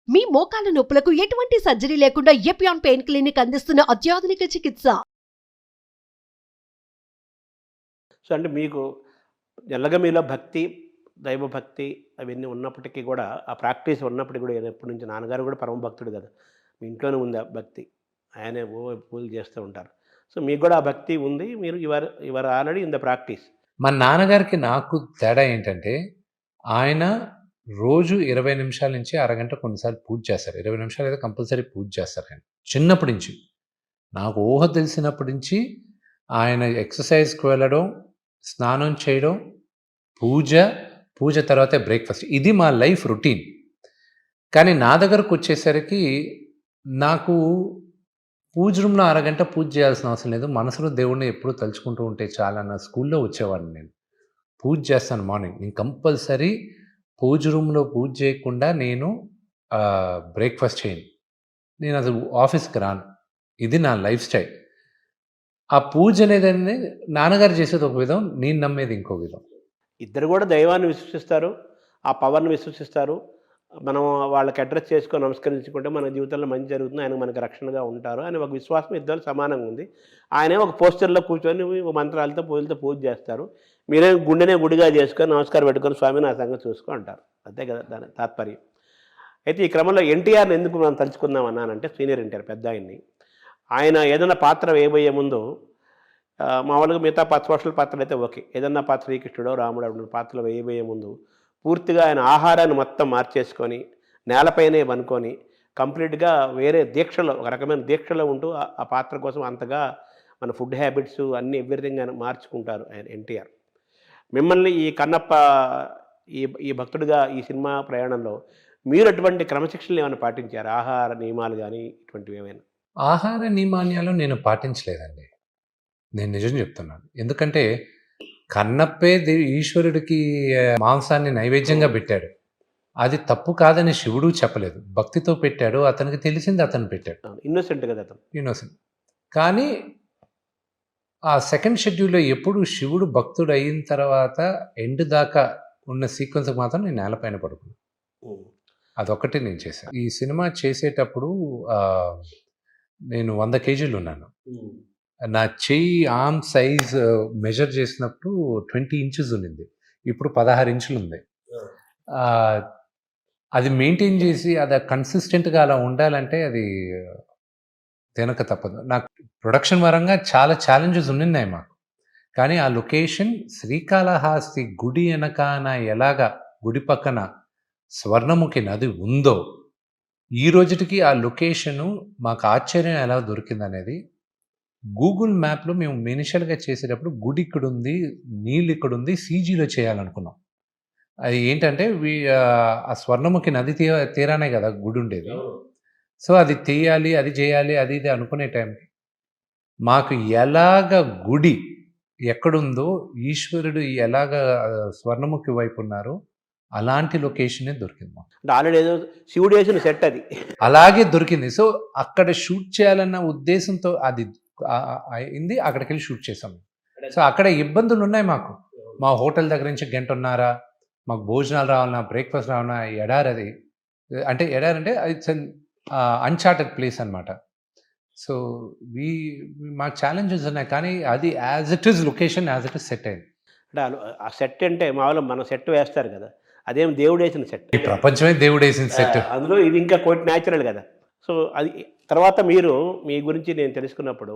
మీ మోకాల నొప్పులకు ఎటువంటి సర్జరీ లేకుండా ఎపియాన్ పెయిన్ క్లినిక్ అందిస్తున్న అత్యాధునిక చికిత్స. సో అంటే మీకు జనరల్‌గా మీలో భక్తి, దైవభక్తి అవన్నీ ఉన్నప్పటికీ కూడా, ఆ ప్రాక్టీస్ ఉన్నప్పటికి కూడా ఎప్పటి నుంచి నాన్నగారు కూడా పరమ భక్తుడు కదా! మీ ఇంట్లోనే ఉంది ఆ భక్తి. ఆయనే పూజలు చేస్తూ ఉంటారు. సో మీకు కూడా ఆ భక్తి ఉంది. మీరు you are already in the practice. మా నాన్నగారికి నాకు తేడా ఏంటంటే, ఆయన రోజు 20 నిమిషాల నుంచి అరగంట కొన్నిసార్లు పూజ చేస్తారు. 20 నిమిషాలు అయితే కంపల్సరీ పూజ చేస్తారు ఆయన. చిన్నప్పటి నుంచి. నాకు ఊహ తెలిసినప్పటి నుంచి ఆయన ఎక్సర్సైజ్‌కి వెళ్ళడం, స్నానం చేయడం, పూజ తర్వాతే బ్రేక్‌ఫాస్ట్. ఇది మా లైఫ్ రొటీన్. కానీ నా దగ్గరకొచ్చేసరికి నాకు పూజ రూమ్‌లో అరగంట పూజ చేయాల్సిన అవసరం లేదు. మనసులో దేవుడిని ఎప్పుడూ తలుచుకుంటూ ఉంటే చాలన్న స్కూల్‌లో వచ్చేవాడిని నేను. పూజ చేస్తాను మార్నింగ్. నేను కంపల్సరీ పూజ రూమ్‌లో పూజ చేయకుండా నేను బ్రేక్‌ఫాస్ట్ చేయను. నేను అసలు ఆఫీస్‌కి రాను. ఇది నా లైఫ్ స్టైల్. ఆ పూజ అనేదాన్ని నాన్నగారు చేసేది ఒక విధం, నేను నమ్మేది ఇంకో విధం. ఇద్దరు కూడా దైవాన్ని విశ్వసిస్తారు. ఆ పవర్‌ని విశ్వసిస్తారు. మనం వాళ్ళకి అడ్రెస్ చేసుకొని నమస్కరించుకుంటే మన జీవితంలో మంచి జరుగుతుంది. ఆయన మనకు రక్షణగా ఉంటారు అని ఒక విశ్వాసం ఇద్దరు సమానంగా ఉంది. ఆయనే ఒక పోస్చర్‌లో కూర్చొని మంత్రాలతో పూజలతో పూజ చేస్తారు. మీరే గుండెనే గుడిగా చేసుకొని నమస్కారం పెట్టుకొని స్వామి నా సంగతి చూసుకో అంటారు. అంతే కదా దాని తాత్పర్యం. అయితే ఈ క్రమంలో ఎన్టీఆర్‌ని ఎందుకు మనం తలుచుకుందాం అన్నానంటే సీనియర్ ఎన్టీఆర్ పెద్దాయన్ని. ఆయన ఏదైనా పాత్ర వేయబోయే ముందు మామూలుగా మిగతా సోషల్ పాత్రలు అయితే ఓకే. ఏదన్నా పాత్ర శ్రీకృష్ణుడో రాముడో అటువంటి పాత్రలు వేయబోయే ముందు పూర్తిగా ఆయన ఆహారాన్ని మొత్తం మార్చేసుకొని నేలపైనే వనుకొని కంప్లీట్గా వేరే దీక్షలో ఒక రకమైన దీక్షలో ఉంటూ ఆ పాత్ర కోసం అంతగా మన ఫుడ్ హ్యాబిట్స్ అన్నీ ఎవ్రీథింగ్ ఆయన మార్చుకుంటారు ఆయన ఎన్టీఆర్. మిమ్మల్ని ఈ కన్నప్ప ఈ భక్తుడిగా ఈ సినిమా ప్రయాణంలో మీరు అటువంటి క్రమశిక్షణలు ఏమైనా పాటించారు? ఆహార నియమాలు కానీ ఇటువంటివి ఏమైనా? ఆహార నియమాన్యాలు నేను పాటించలేదండి. నేను నిజం చెప్తున్నాను. ఎందుకంటే కన్నప్పే ఈశ్వరుడికి మాంసాన్ని నైవేద్యంగా పెట్టాడు. అది తప్పు కాదని శివుడు చెప్పలేదు. భక్తితో పెట్టాడు. అతనికి తెలిసింది అతను పెట్టాడు. ఇన్నోసెంట్ కదా అతను. ఇన్నోసెంట్. కానీ ఆ సెకండ్ షెడ్యూల్‌లో ఎప్పుడు శివుడు భక్తుడు అయిన తర్వాత ఎండ్ దాకా ఉన్న సీక్వెన్స్‌కి మాత్రం నేను నేలపైన పడుకున్నాను. అదొక్కటి నేను చేశాను. ఈ సినిమా చేసేటప్పుడు నేను 100 కేజీలు ఉన్నాను. నా చెయ్యి ఆర్మ్ సైజ్ మెజర్ చేసినప్పుడు 20 ఇంచెస్ ఉండింది. ఇప్పుడు 16 ఇంచులు ఉంది. అది మెయింటైన్ చేసి అది కన్సిస్టెంట్‌గా అలా ఉండాలంటే అది తినక తప్పదు. నాకు ప్రొడక్షన్ పరంగా చాలా ఛాలెంజెస్ ఉన్నాయి మాకు. కానీ ఆ లొకేషన్ శ్రీకాళహస్తి గుడి వెనకాన ఎలాగా గుడి పక్కన స్వర్ణముఖి నది ఉందో ఈ రోజుటికి ఆ లొకేషను మాకు ఆశ్చర్యం ఎలా దొరికిందనేది గూగుల్ మ్యాప్‌లో మేము ఇనిషియల్‌గా చేసేటప్పుడు గుడి ఇక్కడుంది, నీళ్ళు ఇక్కడుంది, సీజీలో చేయాలనుకున్నాం. అది ఏంటంటే ఆ స్వర్ణముఖి నది తీరానే కదా గుడి ఉండేది. సో అది తీయాలి, అది చేయాలి, అది ఇది అనుకునే టైంకి మాకు ఎలాగ గుడి ఎక్కడుందో ఈశ్వరుడు ఎలాగ స్వర్ణముఖి వైపు ఉన్నారో అలాంటి లొకేషనే దొరికింది మాకు. అంటే ఆల్రెడీ ఏదో శివుడు వేసిన సెట్ అది. అలాగే దొరికింది. సో అక్కడ షూట్ చేయాలన్న ఉద్దేశంతో అది అయింది. అక్కడికెళ్ళి షూట్ చేసాం. సో అక్కడ ఇబ్బందులు ఉన్నాయి మాకు. మా హోటల్ దగ్గర నుంచి గంటన్నర మాకు భోజనాలు రావాలన్నా, బ్రేక్‌ఫాస్ట్ రావాలన్నా ఎడారది. అంటే ఎడారంటే ఇట్స్ అన్ అన్‌చార్టెడ్ ప్లేస్ అనమాట. సో మాకు ఛాలెంజెస్ ఉన్నాయి. కానీ అది as it is location as it is set అయింది. అంటే ఆ సెట్ అంటే మామూలుగా మన సెట్ వేస్తారు కదా, అదేం దేవుడు వేసిన సెట్. ఈ ప్రపంచమే దేవుడు వేసిన సెట్. అందులో ఇది ఇంకా కోటి న్యాచురల్ కదా. సో అది తర్వాత మీరు మీ గురించి నేను తెలుసుకున్నప్పుడు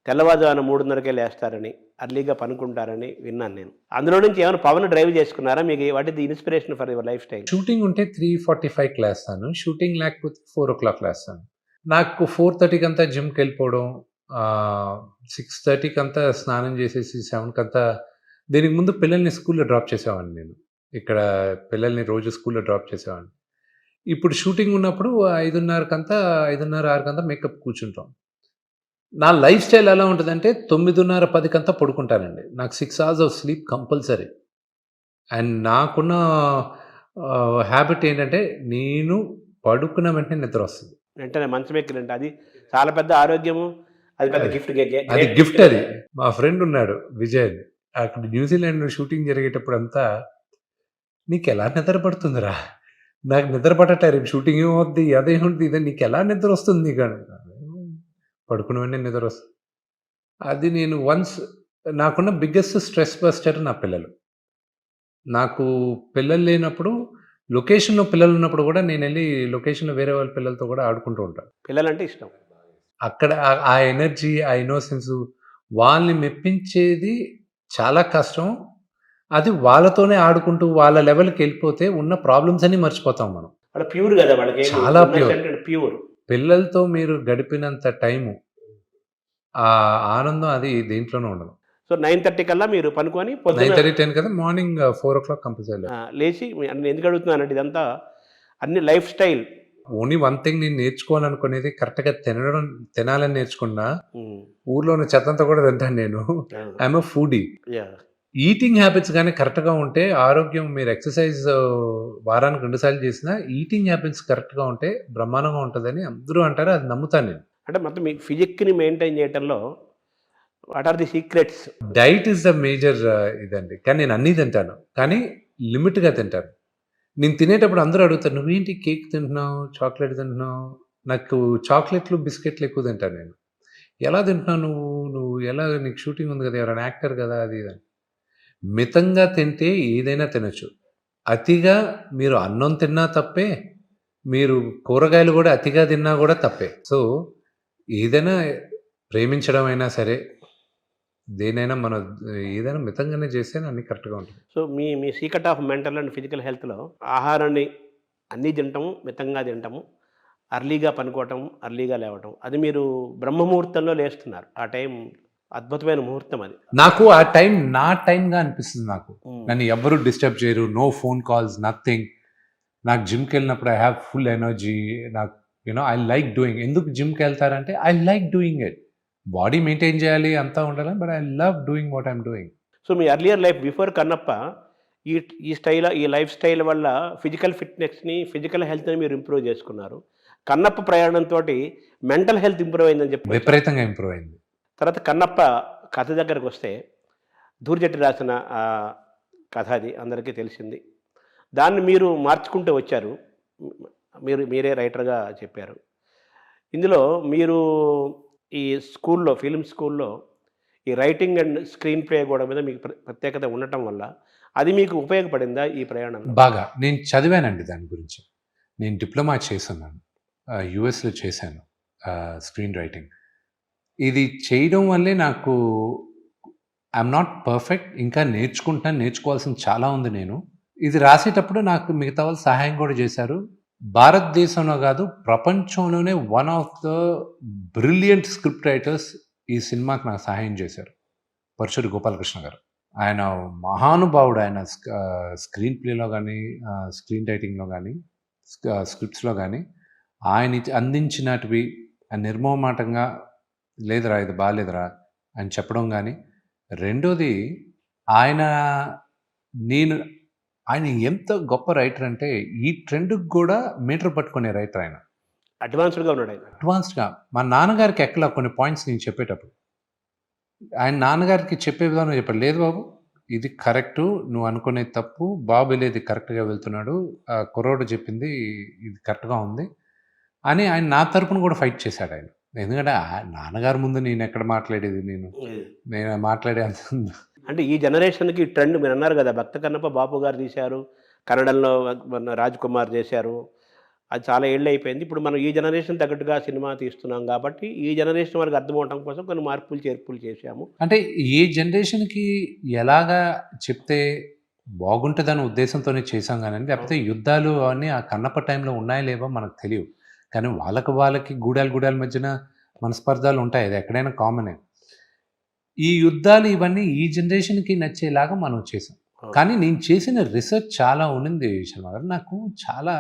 తెల్లవారుజామున 3:30కే లేస్తారని, అర్లీగా పనుకుంటారని విన్నాను నేను. అందులో నుంచి ఏమైనా పవన్ డ్రైవ్ చేసుకున్నారా? మీకు what is the inspiration for your life style? Shooting ఉంటే 3:45కి లేస్తాను. షూటింగ్ లేకపోతే 4:00 లేస్తాను. నాకు 4:30కి అంతా జిమ్కి వెళ్ళిపోవడం, 6:30కి అంతా స్నానం చేసేసి 7కి అంతా దీనికి ముందు పిల్లల్ని స్కూల్లో డ్రాప్ చేసేవాడిని నేను. ఇక్కడ పిల్లల్ని రోజు స్కూల్లో డ్రాప్ చేసేవాడిని. ఇప్పుడు షూటింగ్ ఉన్నప్పుడు 5:30 6కంతా మేకప్ కూర్చుంటాం. నా లైఫ్ స్టైల్ ఎలా ఉంటుందంటే 9:30 10కంతా పడుకుంటానండి. నాకు 6 hours of sleep compulsory. And నాకున్న హ్యాబిట్ ఏంటంటే నేను పడుకున్న వెంటనే నిద్ర వస్తుంది. వెంటనే మంచం ఎక్కినంటే అది చాలా పెద్ద ఆరోగ్యము. అది పెద్ద గిఫ్ట్. అది గిఫ్ట్. అది మా ఫ్రెండ్ ఉన్నాడు విజయ్, అక్కడ న్యూజిలాండ్ షూటింగ్ జరిగేటప్పుడు అంతా నీకు ఎలా నిద్ర పడుతుందిరా, నాకు నిద్ర పట్టట్లేదు, రేపు షూటింగ్ ఏమవుద్ది, అదేమవుద్ది, ఇదే నీకు ఎలా నిద్ర వస్తుంది నీకు అని. పడుకున్న వెంటనే నిద్ర వస్తుంది. అది నేను నాకున్న బిగ్గెస్ట్ స్ట్రెస్ బస్టర్ నా పిల్లలు. నాకు పిల్లలు లేనప్పుడు, లొకేషన్‌లో పిల్లలు ఉన్నప్పుడు కూడా నేనెళ్ళి లొకేషన్‌లో వేరే వాళ్ళ పిల్లలతో కూడా ఆడుకుంటూ ఉంటాను. పిల్లలంటే ఇష్టం. అక్కడ ఆ ఎనర్జీ, ఆ ఇన్నోసెన్సు వాళ్ళని మెప్పించేది చాలా కష్టం. అది వాళ్ళతోనే ఆడుకుంటూ వాళ్ళ లెవెల్‌కెళ్ళిపోతే ఉన్న ప్రాబ్లమ్స్ అన్నీ మర్చిపోతాం మనం. వాళ్ళు ప్యూర్ కదా! వాళ్ళకి చాలా ప్యూర్. ప్యూర్. పిల్లలతో మీరు గడిపినంత టైము, ఆ ఆనందం అది దేంట్లోనూ ఉండదు. సో 9:30 కల్లా మీరు పనుకొని పొద్దున 9:30, 10 కదా, మార్నింగ్ 4:00 కంపల్సరీ. లేచి నేను ఎందుకు అడుగుతున్నానంటే ఇదంతా అన్ని life style. Only one thing నేను నేర్చుకోవాలనుకునేది కరెక్ట్‌గా తినాలని నేర్చుకున్నా. ఊర్లో ఉన్న చెత్తంతా కూడా తింటాను నేను. I'm a foodie. Yeah! Eating habits గానీ కరెక్ట్‌గా ఉంటే ఆరోగ్యం, మీరు ఎక్సర్‌సైజ్ వారానికి 2 సార్లు చేసినా ఈటింగ్ హ్యాబిట్స్ కరెక్ట్‌గా ఉంటే బ్రహ్మాండంగా ఉంటదని అందరూ అంటారు. అది నమ్ముతాను నేను. అంటే మొత్తం మీ ఫిజిక్‌ని మెయింటైన్ చేయటంలో what are the secrets? Diet is the major ఇదండి. కానీ నేను అన్నీ తింటాను. కానీ లిమిట్‌గా తింటాను. నేను తినేటప్పుడు అందరూ అడుగుతారు, "నువ్వేంటి కేక్ తింటున్నావు, చాక్లేట్ తింటున్నావు?" నాకు చాక్లేట్‌లు, బిస్కెట్‌లు ఎక్కువ తింటాను నేను. "ఎలా తింటున్నావు నువ్వు? నువ్వు ఎలా, నీకు షూటింగ్ ఉంది కదా! ఎవరైనా యాక్టర్ కదా!" అది ఇది అని. మితంగా తింటే ఏదైనా తినొచ్చు. అతిగా మీరు అన్నం తిన్నా తప్పే, మీరు కూరగాయలు కూడా అతిగా తిన్నా కూడా తప్పే. సో, ఏదైనా ప్రేమించడం అయినా సరే, దేనైనా ఏదైనా మితంగానే చేస్తేనే అన్నీ కరెక్ట్‌గా ఉంటుంది. సో మీ మీ secret of mental and physical హెల్త్‌లో ఆహారాన్ని అన్నీ తింటాము, మితంగా తింటాము, అర్లీగా పనుకోవటం, అర్లీగా లేవటం. అది మీరు బ్రహ్మముహూర్తంలో లేస్తున్నారు. ఆ టైం అద్భుతమైన ముహూర్తం అది. నాకు ఆ టైం నా టైంగా అనిపిస్తుంది నాకు. హ్మ్. నన్ను ఎవ్వరు డిస్టర్బ్ చేయరు. No phone calls, nothing. నాకు జిమ్‌కెళ్ళినప్పుడు ఐ హావ్ ఫుల్ ఎనర్జీ. నాకు ఐ లైక్ డూయింగ్. ఎందుకు జిమ్‌కెళ్తారంటే I like doing it. Body maintain చేయాలి, అంతా ఉండాలి. But I love doing what I'm doing. So మీ ఎర్లియర్ లైఫ్ బిఫోర్ కన్నప్ప ఈ ఈ లైఫ్ స్టైల్ వల్ల ఫిజికల్ ఫిట్‌నెస్‌ని, ఫిజికల్ హెల్త్‌ని మీరు ఇంప్రూవ్ చేసుకున్నారు. కన్నప్ప ప్రయాణంతోటి మెంటల్ హెల్త్ ఇంప్రూవ్ అయిందని చెప్పి విపరీతంగా ఇంప్రూవ్ అయింది. తర్వాత కన్నప్ప కథ దగ్గరకొస్తే ధూర్జటి రాసిన కథ అది అందరికీ తెలిసింది. దాన్ని మీరు మార్చుకుంటూ వచ్చారు. మీరే రైటర్‌గా చెప్పారు. ఇందులో మీరు ఈ స్కూల్‌లో, ఫిల్మ్ స్కూల్‌లో ఈ రైటింగ్ అండ్ స్క్రీన్ ప్లే గూడా మీద మీకు ప్రత్యేకత ఉండటం వల్ల అది మీకు ఉపయోగపడిందా ఈ ప్రయాణంలో? బాగా. నేను చదివానండి దాని గురించి. నేను డిప్లొమా చేసున్నాను. యూఎస్‌లో చేశాను స్క్రీన్ రైటింగ్. ఇది చేయడం వల్లే నాకు ఐయామ్ నాట్ పర్ఫెక్ట్. ఇంకా నేర్చుకుంటున్నాను. నేర్చుకోవాల్సింది చాలా ఉంది నేను. ఇది రాసేటప్పుడు నాకు మిగతా వాళ్ళు సహాయం కూడా చేశారు. భారతదేశంలో కాదు, ప్రపంచంలోనే one of the brilliant script writers ఈ సినిమాకి నాకు సహాయం చేశారు. పరుచూరి గోపాలకృష్ణ గారు. ఆయన మహానుభావుడు. ఆయన స్క్రీన్ ప్లేలో కానీ, స్క్రీన్ రైటింగ్‌లో కానీ, స్క్రిప్ట్స్‌లో కానీ ఆయన అందించినటివి నిర్మోహమాటంగా, లేదురా ఇది బాలేదురా అని చెప్పడం కానీ, రెండోది ఆయన ఎంత గొప్ప రైటర్ అంటే ఈ ట్రెండ్‌కి కూడా మీటర్ పట్టుకునే రైటర్ ఆయన. అడ్వాన్స్డ్‌గా ఉన్నాడు ఆయన. అడ్వాన్స్డ్‌గా. మా నాన్నగారికి ఎక్కలా కొన్ని పాయింట్స్ నేను చెప్పేటప్పుడు. ఆయన నాన్నగారికి చెప్పే విధానం చెప్పాడు. "లేదు బాబు, ఇది కరెక్టు. నువ్వు అనుకునేది తప్పు. బాబు వెళ్ళేది కరెక్ట్‌గా వెళ్తున్నాడు. కుర్రోడు చెప్పింది ఇది కరెక్ట్‌గా ఉంది" అని ఆయన నా తరపున కూడా ఫైట్ చేశాడు ఆయన. ఎందుకంటే నాన్నగారి ముందు నేనెక్కడ మాట్లాడేది నేను మాట్లాడే అంత అంటే ఈ జనరేషన్‌కి ట్రెండ్ మీరన్నారు గదా! 'భక్త కన్నప్ప' బాపు గారు తీశారు. కన్నడంలో మన 'రాజ్ కుమార్' చేశారు. అది చాలా ఏళ్ళయిపోయింది. ఇప్పుడు మనం ఈ జనరేషన్ తగ్గట్టుగా సినిమా తీస్తున్నాం కాబట్టి, ఈ జనరేషన్ వారికి అర్థమవటం కోసం కొన్ని మార్పులు, చేర్పులు చేశాము. అంటే ఏ జనరేషన్‌కి ఎలాగా చెప్తే బాగుంటదనే ఉద్దేశంతోనే చేశాం గానండి. లేకపోతే యుద్ధాలు అవన్నీ ఆ కన్నప్ప టైంలో ఉన్నాయో లేవో మనకు తెలియవు. కానీ వాళ్ళకి గూడాల మధ్యన మనస్పర్ధాలు ఉంటాయి. అది ఎక్కడైనా కామనే. ఈ యుద్ధాలు ఇవన్నీ ఈ జనరేషన్‌కి నచ్చేలాగా మనం చేసాం. కానీ నేను చేసిన రీసెర్చ్ చాలా ఉండింది శర్మ గారు. నాకు చాలా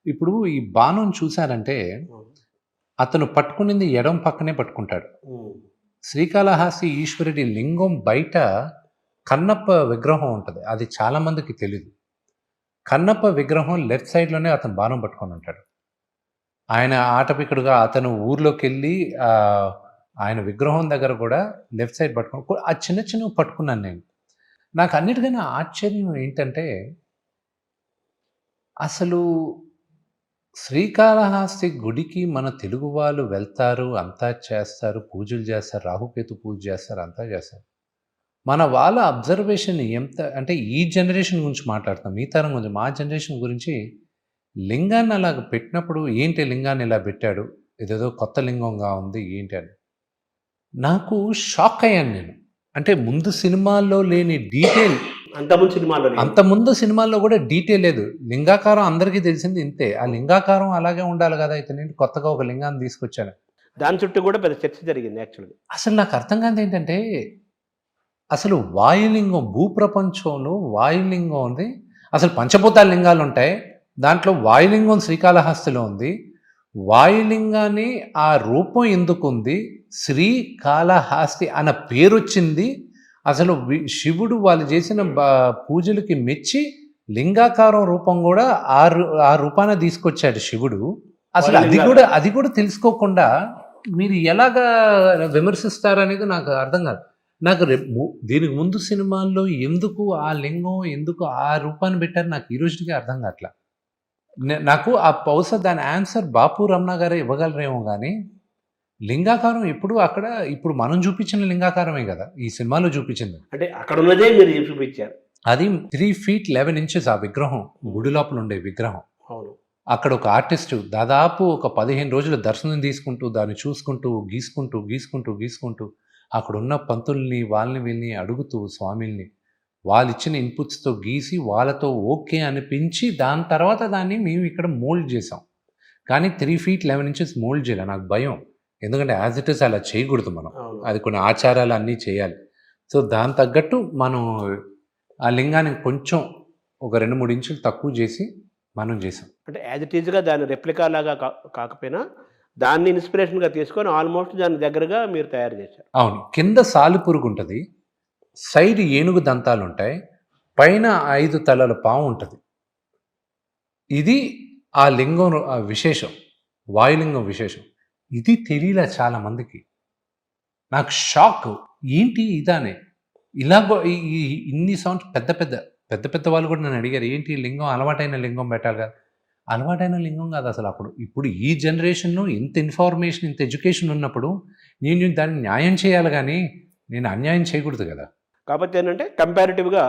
ఇప్పుడు ఈ బాణం చూసారంటే అతను పట్టుకునింది ఎడమ పక్కనే పట్టుకుంటాడు. శ్రీకాళహస్తి ఈశ్వరుడి లింగం బయట కన్నప్ప విగ్రహం ఉంటది. అది చాలా మందికి తెలీదు. కన్నప్ప విగ్రహం లెఫ్ట్ సైడ్‌లోనే అతను బాణం పట్టుకొని ఉంటాడు. ఆయన ఆటవికుడుగా అతను ఊర్లోకెళ్ళి ఆయన విగ్రహం దగ్గర కూడా లెఫ్ట్ సైడ్ పట్టుకొని ఆ చిన్నవి పట్టుకున్నాను నేను. నాకు అన్నిటికన్నా ఆశ్చర్యం ఏంటంటే, అసలు శ్రీకాళహస్తి గుడికి మన తెలుగు వాళ్ళు వెళ్తారు, అంతా చేస్తారు, పూజలు చేస్తారు, రాహుకేతు పూజ చేస్తారు, అంతా చేస్తారు. మన వాళ్ళ అబ్జర్వేషన్ ఎంత అంటే ఈ జనరేషన్ గురించి మాట్లాడుతాం, ఈ తరం గురించి. మా జనరేషన్ గురించి లింగాన్ని అలాగ పెట్టినప్పుడు ఏంటి లింగాన్ని ఇలా పెట్టాడు, ఇదేదో కొత్త లింగంగా ఉంది ఏంటి అని నాకు షాక్ అయ్యాను నేను. అంటే ముందు సినిమాల్లో లేని డీటెయిల్, అంతకుముందు సినిమాలో లేదు. అంత ముందు సినిమాల్లో కూడా డీటెయిల్ లేదు. లింగాకారం అందరికీ తెలిసింది ఇంతే. ఆ లింగాకారం అలాగే ఉండాలి కదా, ఇతనేంటి కొత్తగా ఒక లింగాన్ని తీసుకొచ్చాను. దాని చుట్టూ కూడా పెద్ద చర్చ జరిగింది యాక్చువల్గా. అసలు నాకు అర్థం కాదు ఏంటంటే, అసలు వాయులింగం భూప్రపంచంలో వాయులింగం ఉంది. అసలు పంచభూతాల లింగాలు ఉంటాయి, దాంట్లో వాయులింగం శ్రీకాళహస్తిలో ఉంది. వాయులింగాన్ని ఆ రూపం ఎందుకు ఉంది, శ్రీకాళహస్తి అన్న పేరు వచ్చింది. అసలు శివుడు వాళ్ళు చేసిన పూజలకి మెచ్చి లింగాకారం రూపం కూడా ఆ రూపాన తీసుకొచ్చాడు శివుడు. అసలు అది కూడా తెలుసుకోకుండా మీరు ఎలాగా విమర్శిస్తారనేది నాకు అర్థం కాదు. నాకు దీనికి ముందు సినిమాల్లో ఎందుకు ఆ లింగం, ఎందుకు ఆ రూపాన్ని పెట్టారు నాకు ఈ రోజుకి అర్థం కావట్లా. నాకు ఆ బహుశా దాని ఆన్సర్ బాపు రమణ గారే ఇవ్వగలరేమో కానీ, లింగాకారం ఎప్పుడు అక్కడ ఇప్పుడు మనం చూపించిన లింగాకారమే కదా ఈ సినిమాలో చూపించింది. అంటే అక్కడ ఉన్నదే మీరు చూపించారు. అది 3 feet 11 inches ఆ విగ్రహం, గుడి లోపల ఉండే విగ్రహం. అవును. అక్కడ ఒక ఆర్టిస్టు దాదాపు ఒక 15 రోజులు దర్శనం తీసుకుంటూ దాన్ని చూసుకుంటూ గీసుకుంటూ అక్కడ ఉన్న పంతుల్ని వాళ్ళని వీళ్ళని అడుగుతూ స్వామిల్ని వాళ్ళు ఇచ్చిన ఇన్పుట్స్తో గీసి వాళ్ళతో ఓకే అనిపించి దాని తర్వాత దాన్ని మేము ఇక్కడ మోల్డ్ చేసాం. కానీ 3 feet 11 inches మోల్డ్ చేయాలి. నాకు భయం, ఎందుకంటే యాజ్ ఇట్ ఈస్ అలా చేయకూడదు మనం. అది కొన్ని ఆచారాలు అన్నీ చేయాలి. సో దాని తగ్గట్టు మనం ఆ లింగాన్ని కొంచెం ఒక 2-3 ఇంచులు తక్కువ చేసి మనం చేసాం. అంటే యాజ్ ఇట్ ఈజ్గా దాని రెప్లికా లాగా కాకపోయినా దాన్ని ఇన్స్పిరేషన్గా తీసుకొని ఆల్మోస్ట్ దాని దగ్గరగా మీరు తయారు చేశారు. అవును. కింద సాలిపురుగు ఉంటుంది, సైడ్ ఏనుగు దంతాలు ఉంటాయి, పైన 5 తలల పాము ఉంటుంది. ఇది ఆ లింగం విశేషం, వాయులింగం విశేషం. ఇది తెలియలే చాలా మందికి. నాకు షాక్, ఏంటి ఇదానే ఇలా ఇన్ని సంవత్సరం పెద్ద వాళ్ళు కూడా నన్ను అడిగారు, ఏంటి లింగం అలవాటైన లింగం పెట్టాలి కదా. అలవాటైన లింగం కాదు అసలు. ఇప్పుడు ఈ జనరేషన్లో ఇంత ఇన్ఫర్మేషన్, ఇంత ఎడ్యుకేషన్ ఉన్నప్పుడు నేను దాన్ని న్యాయం చేయాలి కానీ నేను అన్యాయం చేయకూడదు కదా. కాబట్టి ఏంటంటే కంపారిటివ్గా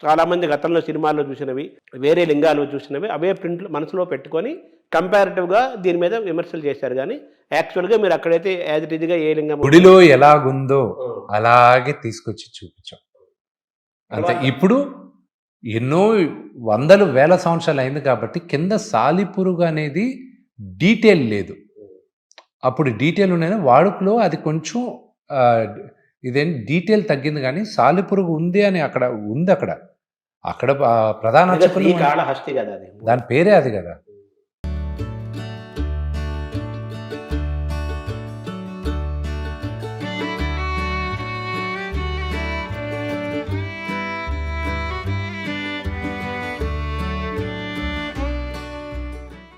చాలామంది గతంలో సినిమాల్లో చూసినవి, వేరే లింగాలు చూసినవి అవే ప్రింట్లు మనసులో పెట్టుకొని కంపారిటివ్గా దీని మీద విమర్శలు చేశారు. కానీ యాక్చువల్గా మీరు అక్కడైతే యాజ్ ఇట్ ఈజ్గా ఏ లింగం గుడిలో ఎలాగుందో అలాగే తీసుకొచ్చి చూపించాం అంతే. ఇప్పుడు ఎన్నో వందలు వేల సంవత్సరాలు అయింది కాబట్టి కింద సాలిపురుగు అనేది డీటెయిల్ లేదు. అప్పుడు డీటెయిల్ ఉన్నాయి, వాడుకలో అది కొంచెం ఇదేం డీటెయిల్ తగ్గింది. కానీ సాలిపురుగు ఉంది అని అక్కడ ఉంది. అక్కడ ప్రధాన కాళహస్తి కదా, దాని పేరే అది కదా.